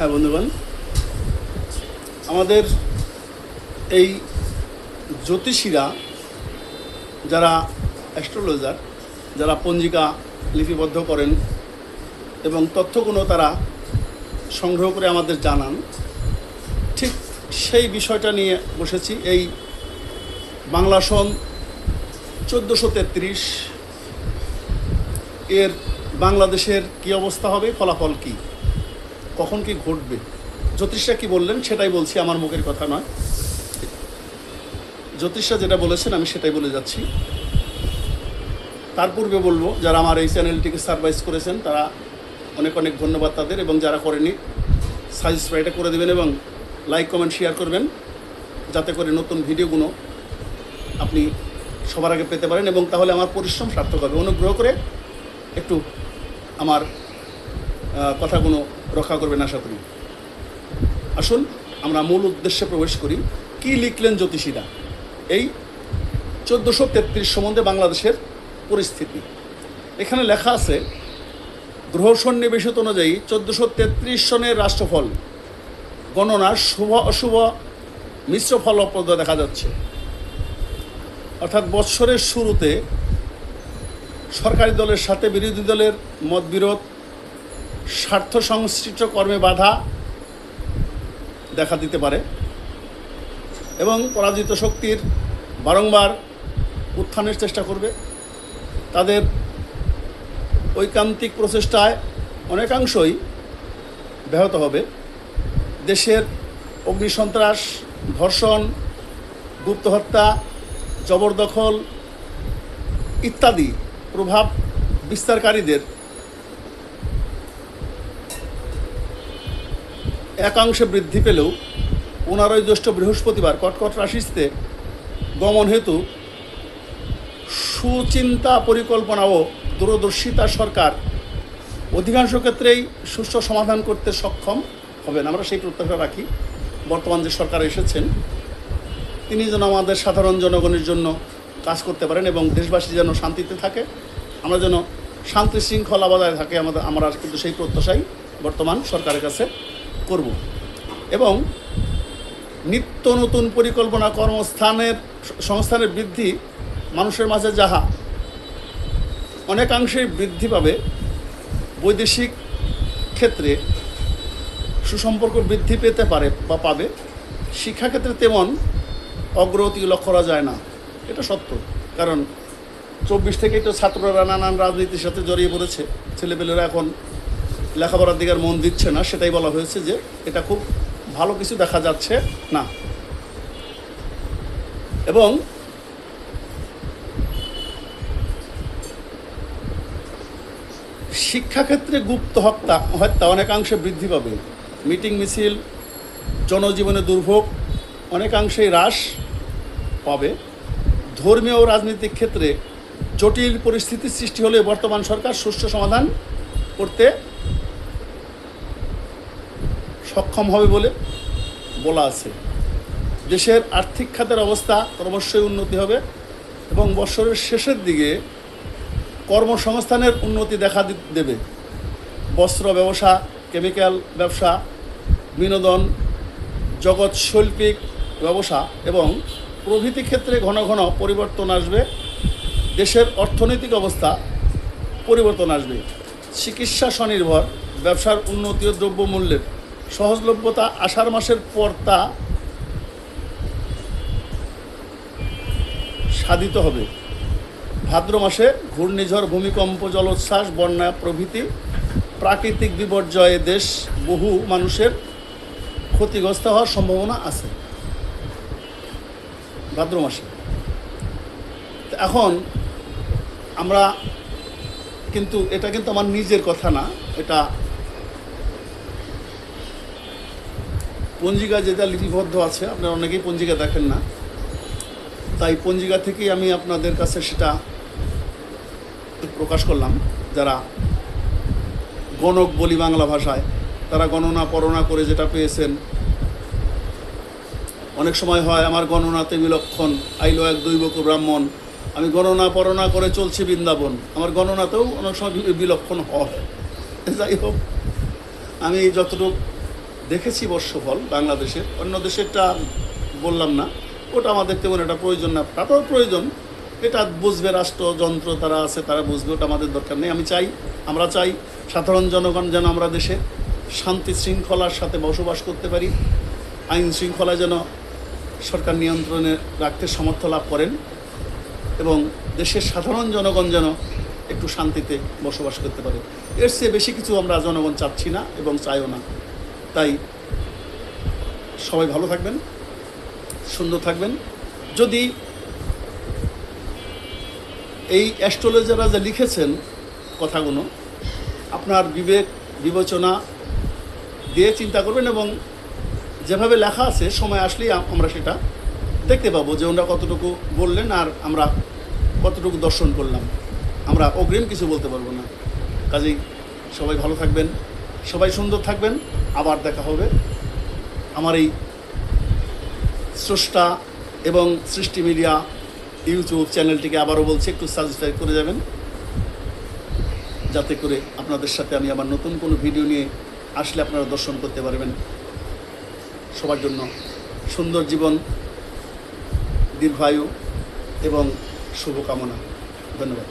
হ্যাঁ বন্ধুগণ, আমাদের এই জ্যোতিষীরা যারা অ্যাস্ট্রোলজার, যারা পঞ্জিকা লিপিবদ্ধ করেন এবং তথ্যগুলো তারা সংগ্রহ করে আমাদের জানান, ঠিক সেই বিষয়টা নিয়ে বসেছি। এই বাংলা সন 1433 এর বাংলাদেশের কি অবস্থা হবে, ফলাফল কি, কখন কি ঘটবে, জ্যোতিষরা কি বললেন সেটাই বলছি, আমার মুখের কথা নয়। জ্যোতিষরা যেটা বলেছেন আমি সেটাই বলে যাচ্ছি। তার পূর্বে বলবো, যারা আমার এই চ্যানেলটিকে সারপ্রাইজ করেছেন তারা অনেক অনেক ধন্যবাদ তাদের, এবং যারা করেনি সাবস্ক্রাইবটা করে দেবেন এবং লাইক কমেন্ট শেয়ার করবেন, যাতে করে নতুন ভিডিওগুলো আপনি সবার আগে পেতে পারেন, এবং তাহলে আমার পরিশ্রম সার্থক হবে। অনুগ্রহ করে একটু আমার কথাগুলো রক্ষা করবেন আশা করি। আসুন আমরা মূল উদ্দেশ্যে প্রবেশ করি। কি লিখলেন জ্যোতিষীরা এই 1433 সম্বন্ধে বাংলাদেশের পরিস্থিতি? এখানে লেখা আছে, গ্রহ সন্নিবেশিত অনুযায়ী 1433 সনের রাষ্ট্রফল গণনার শুভ অশুভ মিশ্র ফলপ্রদ দেখা যাচ্ছে। অর্থাৎ বৎসরের শুরুতে সরকারি দলের সাথে বিরোধী দলের মতবিরোধ, স্বার্থ সংশ্লিষ্ট কর্মে বাধা দেখা দিতে পারে এবং পরাজিত শক্তির বারংবার উত্থানের চেষ্টা করবে। তাদের ঐকান্তিক প্রচেষ্টায় অনেকাংশই ব্যাহত হবে। দেশের অগ্নিসন্ত্রাস, ধর্ষণ, গুপ্ত হত্যা, জবরদখল ইত্যাদি প্রভাব বিস্তারকারীদের একাংশে বৃদ্ধি পেলেও 15 জ্যৈষ্ঠ বৃহস্পতিবার কর্কট রাশিতে গমন হেতু সুচিন্তা পরিকল্পনা ও দূরদর্শিতা সরকার অধিকাংশ ক্ষেত্রেই সুষ্ঠু সমাধান করতে সক্ষম হবেন। আমরা সেই প্রত্যাশা রাখি। বর্তমান যে সরকার এসেছেন তিনি যেন আমাদের সাধারণ জনগণের জন্য কাজ করতে পারেন এবং দেশবাসী যেন শান্তিতে থাকে, আমরা যেন শান্তি শৃঙ্খলা বজায় থাকে, আমরা কিন্তু সেই প্রত্যাশাই বর্তমান সরকারের কাছে করব। এবং নিত্য নতুন পরিকল্পনা, সংস্থানের বৃদ্ধি মানুষের মাঝে যাহা অনেকাংশেই বৃদ্ধি পাবে, বৈদেশিক ক্ষেত্রে সুসম্পর্ক বৃদ্ধি পেতে পারে বা পাবে, শিক্ষাক্ষেত্রে তেমন অগ্রগতি লক্ষ্য করা যায় না। এটা সত্য, কারণ 24 থেকেই তো ছাত্ররা নানান রাজনীতির সাথে জড়িয়ে পড়েছে, ছেলেপেলেরা এখন লেখাপড়ার দিকে মন দিচ্ছে না। সেটাই বলা হয়েছে যে এটা খুব ভালো কিছু দেখা যাচ্ছে না। এবং শিক্ষাক্ষেত্রে গুপ্ত হত্যা অনেকাংশে বৃদ্ধি পাবে। মিটিং মিছিল, জনজীবনে দুর্ভোগ অনেকাংশেই হ্রাস পাবে। ধর্মীয় ও রাজনৈতিক ক্ষেত্রে জটিল পরিস্থিতির সৃষ্টি হলে বর্তমান সরকার সুষ্ঠু সমাধান করতে সক্ষম হবে বলে বলা আছে। দেশের আর্থিক খাতের অবস্থা ক্রমশই উন্নতি হবে এবং বছরের শেষের দিকে কর্মসংস্থানের উন্নতি দেখা দেবে। বস্ত্র ব্যবসা, কেমিক্যাল ব্যবসা, বিনোদন জগৎ, শৈল্পিক ব্যবসা এবং প্রভৃতি ক্ষেত্রে ঘন ঘন পরিবর্তন আসবে। দেশের অর্থনৈতিক অবস্থা পরিবর্তন আসবে। চিকিৎসা স্বনির্ভর, ব্যবসার উন্নতি ও দ্রব্যমূল্যের সহজলভ্যতা আষাঢ় মাসের পর তা সাধিত হবে। ভাদ্র মাসে ঘূর্ণিঝড়, ভূমিকম্প, জলোচ্ছ্বাস, বন্যা প্রভৃতি প্রাকৃতিক বিপর্যয়ে দেশ বহু মানুষের ক্ষতিগ্রস্ত হওয়ার সম্ভাবনা আছে ভাদ্র মাসে। এখন আমরা এটা কিন্তু আমার নিজের কথা না, এটা পঞ্জিকা যেটা লিপিবদ্ধ আছে। আপনারা অনেকেই পঞ্জিকা দেখেন না, তাই পঞ্জিকা থেকেই আমি আপনাদের কাছে সেটা প্রকাশ করলাম। যারা গণক বলি বাংলা ভাষায়, তারা গণনা পড়না করে যেটা পেয়েছেন। অনেক সময় হয় আমার গণনাতে বিলক্ষণ, আইলো এক দৈবক ব্রাহ্মণ, আমি গণনা পড়না করে চলছি বৃন্দাবন, আমার গণনাতেও অনেক সময় বিলক্ষণ হয়। যাই হোক, আমি যতটুকু দেখেছি বর্ষফল বাংলাদেশের, অন্য দেশেরটা বললাম না, ওটা আমাদের তেমন একটা প্রয়োজন না, তারপর প্রয়োজন এটা বুঝবে রাষ্ট্রযন্ত্র তারা আছে, তারা বুঝবে, ওটা আমাদের দরকার নেই। আমরা চাই সাধারণ জনগণ যেন আমরা দেশে শান্তি শৃঙ্খলার সাথে বসবাস করতে পারি, আইন শৃঙ্খলা যেন সরকার নিয়ন্ত্রণে রাখতে সামর্থ্য লাভ করেন এবং দেশের সাধারণ জনগণ যেন একটু শান্তিতে বসবাস করতে পারে। এর চেয়ে বেশি কিছু আমরা জনগণ চাচ্ছি না এবং চাইও না। তাই সবাই ভালো থাকবেন, সুন্দর থাকবেন। যদি এই অ্যাস্ট্রোলজাররা যে লিখেছেন কথাগুলো আপনার বিবেক বিবেচনা দিয়ে চিন্তা করবেন এবং যেভাবে লেখা আছে সময় আসলেই আমরা সেটা দেখতে পাবো যে ওনারা কতটুকু বললেন আর আমরা কতটুকু দর্শন করলাম। আমরা অগ্রিম কিছু বলতে পারবো না। কাজেই সবাই ভালো থাকবেন, সবাই সুন্দর থাকবেন। আবার দেখা হবে। আমার এই স্রষ্টা এবং সৃষ্টি মিডিয়া ইউটিউব চ্যানেলটিকে আবারও বলছি একটু সাবস্ক্রাইব করে যাবেন, যাতে করে আপনাদের সাথে আমি আবার নতুন কোনো ভিডিও নিয়ে আসলে আপনারা দর্শন করতে পারবেন। সবার জন্য সুন্দর জীবন, দীর্ঘায়ু এবং শুভকামনা। ধন্যবাদ।